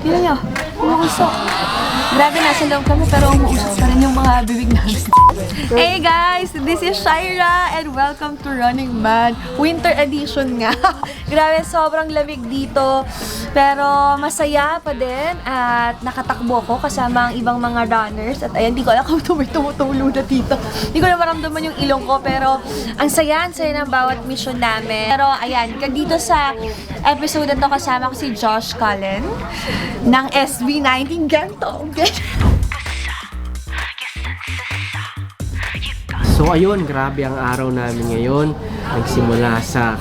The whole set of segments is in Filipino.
Tingnan nyo, umuusok. Grabe, nasa loob kami pero umuusok pa rin yung mga bibig namin. Hey guys, this is Shaira and welcome to Running Man. Winter edition nga. Grabe, sobrang lamig dito. Pero masaya pa din at nakatakbo ko kasama ang ibang mga runners. At ayan, di ko alam kung tumutulo na dito. Di ko na maramdaman yung ilong ko pero ang saya ng bawat mission namin. Pero ayan, dito sa episode na to kasama ko si Josh Cullen ng SB19 Ganto. So ayun, grabe ang araw namin ngayon. Nagsimula sa...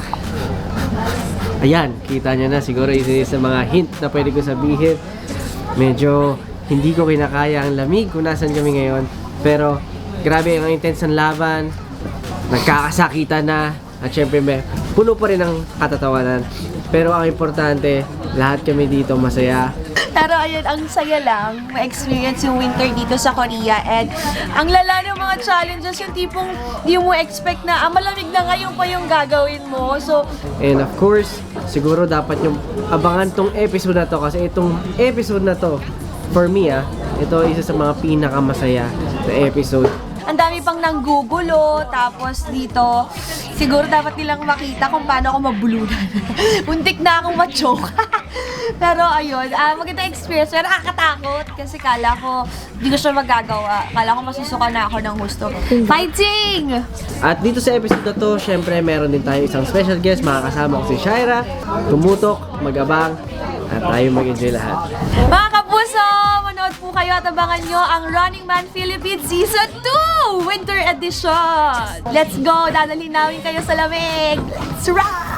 Ayan, kita nyo na siguro isa sa mga hint na pwede ko sabihin. Medyo hindi ko kinakaya ang lamig kung nasan kami ngayon. Pero grabe ang intense ng laban. Nagkakasakitan na. At syempre puno pa rin ng katatawanan. Pero ang importante, lahat kami dito masaya. Pero ayun, ang saya lang ma-experience yung winter dito sa Korea. And ang lala ng mga challenges, yung tipong di mo expect na malamig na ngayon pa yung gagawin mo. So, and of course, siguro dapat yung abangan tong episode na to. Kasi itong episode na to, for me ito isa sa mga pinakamasaya na episode. ang dami pang nanggugulo. Tapos dito, siguro dapat nilang makita kung paano ako mabulunan. Muntik na akong ma-choke. Pero ayun, maganda experience. Pero nakakatakot kasi kala ko hindi ko siya magagawa. Kala ko masusuka na ako ng gusto. Fighting! At dito sa episode na to, syempre meron din tayo isang special guest. Makakasama ko si Shaira. Tumutok, mag-abang, at tayo mag-enjoy lahat. Mga kapuso, manood po kayo at abangan nyo ang Running Man Philippines Season 2 Winter Edition! Let's go! Dadalhin namin kayo sa lamig! Let's run!